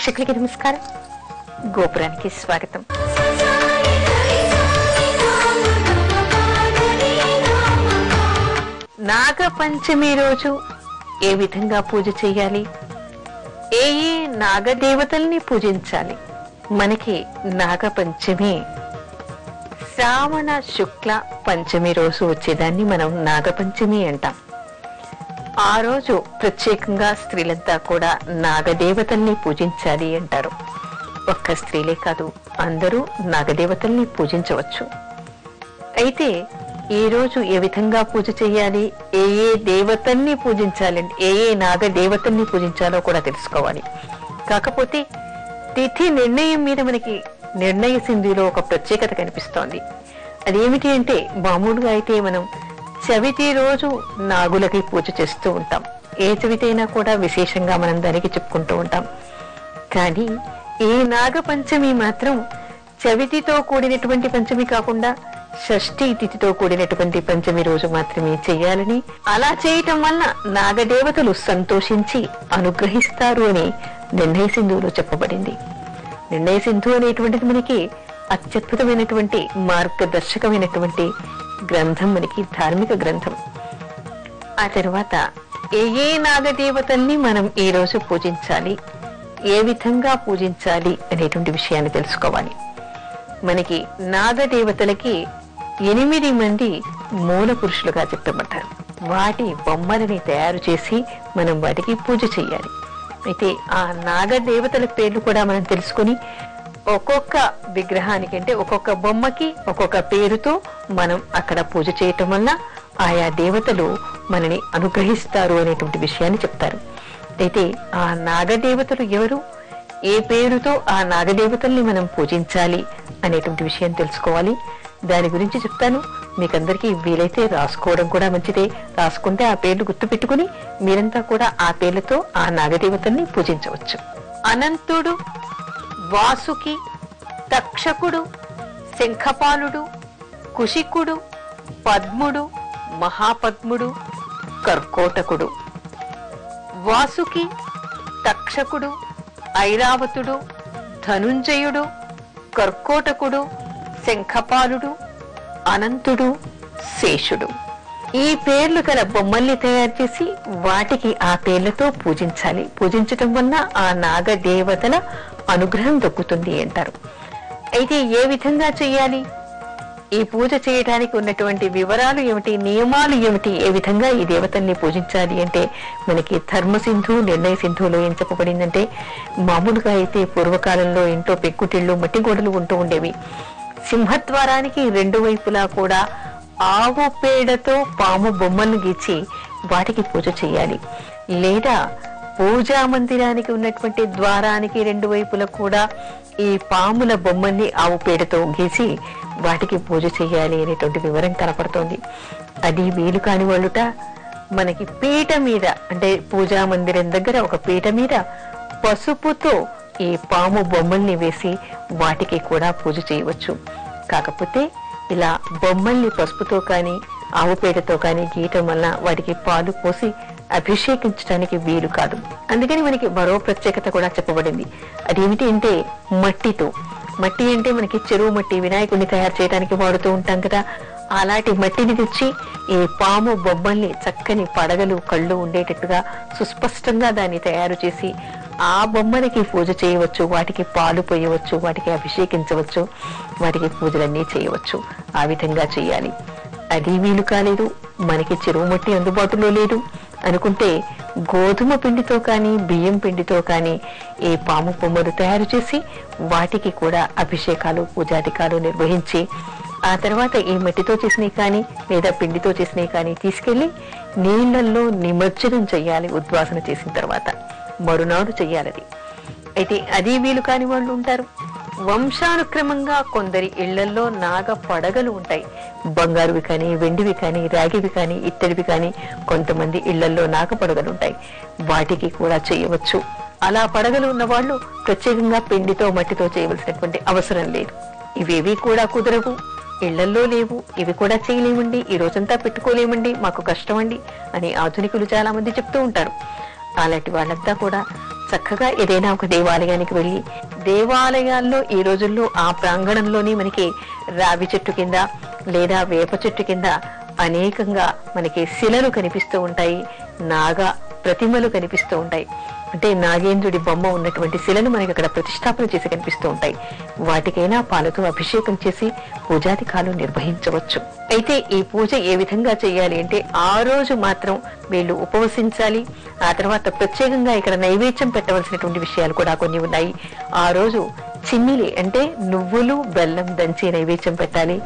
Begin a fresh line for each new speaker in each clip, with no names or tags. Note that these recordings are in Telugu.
ప్రేక్షకులకి నమస్కారం. గోపురానికి స్వాగతం. నాగ పంచమి రోజు ఏ విధంగా పూజ చేయాలి, ఏ నాగదేవతల్ని పూజించాలి? మనకి నాగ పంచమి శ్రావణ శుక్ల పంచమి రోజు వచ్చేదాన్ని మనం నాగపంచమి అంటాం. ఆ రోజు ప్రత్యేకంగా స్త్రీలంతా కూడా నాగదేవతల్ని పూజించాలి అంటారు. ఒక్క స్త్రీలే కాదు, అందరూ నాగదేవతల్ని పూజించవచ్చు. అయితే ఈ రోజు ఏ విధంగా పూజ చేయాలి, ఏ దేవతల్ని పూజించాలంటే ఏ నాగదేవతల్ని పూజించాలో కూడా తెలుసుకోవాలి. కాకపోతే తిథి నిర్ణయం మీద మనకి నిర్ణయ సింధులో ఒక ప్రత్యేకత కనిపిస్తోంది. అదేమిటి అంటే, మామూలుగా అయితే మనం చవితి రోజు నాగులకి పూజ చేస్తూ ఉంటాం. ఏ చవితి అయినా కూడా విశేషంగా మనం దానికి చెప్పుకుంటూ ఉంటాం. కానీ ఈ నాగ పంచమి మాత్రం చవితితో కూడినటువంటి పంచమి కాకుండా షష్ఠీ తిథితో కూడినటువంటి పంచమి రోజు మాత్రమే చేయాలని, అలా చేయటం వల్ల నాగదేవతలు సంతోషించి అనుగ్రహిస్తారు అని నిర్ణయ సింధువులో చెప్పబడింది. నిర్ణయ సింధు అనేటువంటిది మనకి అత్యద్భుతమైనటువంటి మార్గదర్శకమైనటువంటి గ్రంథం, మనకి ధార్మిక గ్రంథం. ఆ తర్వాత ఏ నాగదేవతల్ని మనం ఈ రోజు పూజించాలి, ఏ విధంగా పూజించాలి అనేటువంటి విషయాన్ని తెలుసుకోవాలి. మనకి నాగదేవతలకి 8 మంది మూల పురుషులుగా చెప్పబడ్డారు. వాటి బొమ్మలని తయారు చేసి మనం వాటికి పూజ చెయ్యాలి. అయితే ఆ నాగదేవతల పేర్లు కూడా మనం తెలుసుకుని, ఒక్కొక్క విగ్రహానికి అంటే ఒక్కొక్క బొమ్మకి ఒక్కొక్క పేరుతో మనం అక్కడ పూజ చేయటం వల్ల ఆయా దేవతలు మనని అనుగ్రహిస్తారు అనేటువంటి విషయాన్ని చెప్తారు. అయితే ఆ నాగదేవతలు ఎవరు, ఏ పేరుతో ఆ నాగదేవతల్ని మనం పూజించాలి అనేటువంటి విషయం తెలుసుకోవాలి. దాని గురించి చెప్తాను. మీకందరికీ వీలైతే రాసుకోవడం కూడా మంచిదే. రాసుకుంటే ఆ పేర్లు గుర్తు పెట్టుకుని మీరంతా కూడా ఆ పేర్లతో ఆ నాగదేవతల్ని పూజించవచ్చు. అనంతుడు, వాసుకి, తక్షకుడు, శంఖపాలుడు, కుశికుడు, పద్ముడు, మహాపద్ముడు, కర్కోటకుడు. వాసుకి, తక్షకుడు, ఐరావతుడు, ధనుంజయుడు, కర్కోటకుడు, శంఖపాలుడు, అనంతుడు, శేషుడు. ఈ పేర్లు గల బొమ్మల్ని తయారు చేసి వాటికి ఆ పేర్లతో పూజించాలి. పూజించటం వల్ల ఆ నాగదేవతల అనుగ్రహం దక్కుతుంది అంటారు. అయితే ఏ విధంగా చేయాలి, ఈ పూజ చేయడానికి ఉన్నటువంటి వివరాలు ఏమిటి, నియమాలు ఏమిటి, ఏ విధంగా ఈ దేవతల్ని పూజించాలి అంటే, మనకి ధర్మసింధు నిర్ణయ సింధువులో ఏం చెప్పబడిందంటే, మామూలుగా అయితే పూర్వకాలంలో ఇంట్లో పెక్కుటిళ్ళు మట్టి గోడలు ఉంటూ ఉండేవి. సింహద్వారానికి 2 వైపులా కూడా ఆవు పేడతో పాము బొమ్మను గీచి వాటికి పూజ చేయాలి. లేదా పూజా మందిరానికి ఉన్నటువంటి ద్వారానికి 2 వైపులా కూడా ఈ పాముల బొమ్మల్ని ఆవు పేడతో గీసి వాటికి పూజ చేయాలి అనేటువంటి వివరం కనపడుతోంది. అది వీలు కాని వాళ్ళుట మనకి పీట మీద, అంటే పూజా మందిరం దగ్గర ఒక పీట మీద పసుపుతో ఈ పాము బొమ్మల్ని వేసి వాటికి కూడా పూజ చేయవచ్చు. కాకపోతే ఇలా బొమ్మల్ని పసుపుతో కానీ ఆవు పేడతో కానీ గీయటం వల్ల వాటికి పాలు పోసి అభిషేకించడానికి వీలు కాదు. అందుకని మనకి మరో ప్రత్యేకత కూడా చెప్పబడింది. అదేమిటి అంటే, మట్టితో. మట్టి అంటే మనకి చెరువు మట్టి, వినాయకుడిని తయారు చేయడానికి వాడుతూ ఉంటాం కదా. అలాంటి మట్టిని తెచ్చి ఈ పాము బొమ్మల్ని చక్కని పడగలు కళ్ళు ఉండేటట్టుగా సుస్పష్టంగా దాన్ని తయారు చేసి ఆ బొమ్మలకి పూజ చేయవచ్చు, వాటికి పాలు పోయవచ్చు, వాటికి అభిషేకించవచ్చు, వాటికి పూజలన్నీ చేయవచ్చు. ఆ విధంగా చేయాలి. అది వీలు కాలేదు, మనకి చెరువు మట్టి అందుబాటులో లేదు అనుకుంటే గోధుమ పిండితో కానీ బియ్యం పిండితో కానీ ఈ పాము బొమ్మలు తయారు చేసి వాటికి కూడా అభిషేకాలు పూజాధికాలు నిర్వహించి, ఆ తర్వాత ఈ మట్టితో చేసినవి కానీ లేదా పిండితో చేసినవి కానీ తీసుకెళ్లి నీళ్లలో నిమజ్జనం చెయ్యాలి. ఉద్వాసన చేసిన తర్వాత మరునాడు చెయ్యాలది. అయితే అది వీలు కాని వాళ్ళు ఉంటారు. వంశానుక్రమంగా కొందరి ఇళ్లలో నాగ పడగలు ఉంటాయి. బంగారువి కానీ, వెండివి కానీ, రాగివి కానీ, ఇత్తడివి కానీ కొంతమంది ఇళ్లలో నాగ పడగలు ఉంటాయి. వాటికి కూడా చేయవచ్చు. అలా పడగలు ఉన్న వాళ్ళు ప్రత్యేకంగా పిండితో మట్టితో చేయవలసినటువంటి అవసరం లేదు. ఇవేవి కూడా కుదరవు, ఇళ్లల్లో లేవు, ఇవి కూడా చేయలేమండి, ఈ రోజంతా పెట్టుకోలేమండి, మాకు కష్టం అండి అని ఆధునికులు చాలా మంది చెప్తూ ఉంటారు. అలాంటి వాళ్ళంతా కూడా చక్కగా ఏదైనా ఒక దేవాలయానికి వెళ్ళి, దేవాలయాల్లో ఈ రోజుల్లో ఆ ప్రాంగణంలోని మనకి రావి చెట్టు కింద లేదా వేప చెట్టు కింద అనేకంగా మనకి శిలలు కనిపిస్తూ ఉంటాయి, నాగ ప్రతిమలు కనిపిస్తూ ఉంటాయి. అంటే నాగేంద్రుడి బొమ్మ ఉన్నటువంటి శిలను మనకి అక్కడ ప్రతిష్టాపన చేసి కనిపిస్తూ ఉంటాయి. వాటికైనా పాలతో అభిషేకం చేసి పూజాధికాలు నిర్వహించవచ్చు. అయితే ఈ పూజ ఏ విధంగా చేయాలి అంటే, ఆ రోజు మాత్రం వీళ్ళు ఉపవసించాలి. ఆ తర్వాత ప్రత్యేకంగా ఇక్కడ నైవేద్యం పెట్టవలసినటువంటి విషయాలు కూడా కొన్ని ఉన్నాయి. ఆ రోజు చిమ్మిలి అంటే నువ్వులు బెల్లం దంచి నైవేద్యం పెట్టాలి.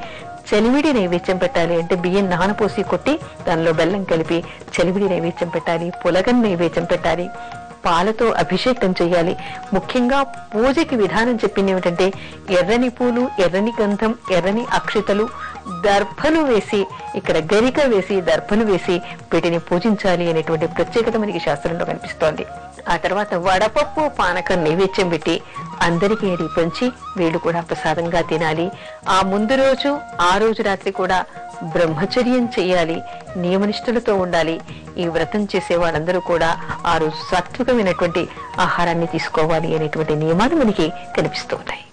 చలివిడి నైవేద్యం పెట్టాలి అంటే బియ్యం నానపోసి కొట్టి దానిలో బెల్లం కలిపి చలివిడి నైవేద్యం పెట్టాలి. పులగన్ నైవేద్యం పెట్టాలి. పాలతో అభిషేకం చేయాలి. ముఖ్యంగా పూజకి విధానం చెప్పింది ఏమిటంటే, ఎర్రని పూలు, ఎర్రని గంధం, ఎర్రని అక్షితలు, దర్భలు వేసి, ఇక్కడ గరిక వేసి దర్భలు వేసి వీటిని పూజించాలి అనేటువంటి ప్రత్యేకత మనకి శాస్త్రంలో కనిపిస్తోంది. ఆ తర్వాత వడపప్పు పానకం నైవేద్యం పెట్టి అందరికీ అది పంచి వీళ్ళు కూడా ప్రసాదంగా తినాలి. ఆ ముందు రోజు ఆ రోజు రాత్రి కూడా బ్రహ్మచర్యం చేయాలి, నియమనిష్టలతో ఉండాలి. ఈ వ్రతం చేసే వాళ్ళందరూ కూడా ఆ రోజు సాత్వికమైనటువంటి ఆహారాన్ని తీసుకోవాలి అనేటువంటి నియమాలు మనకి కనిపిస్తూ ఉంటాయి.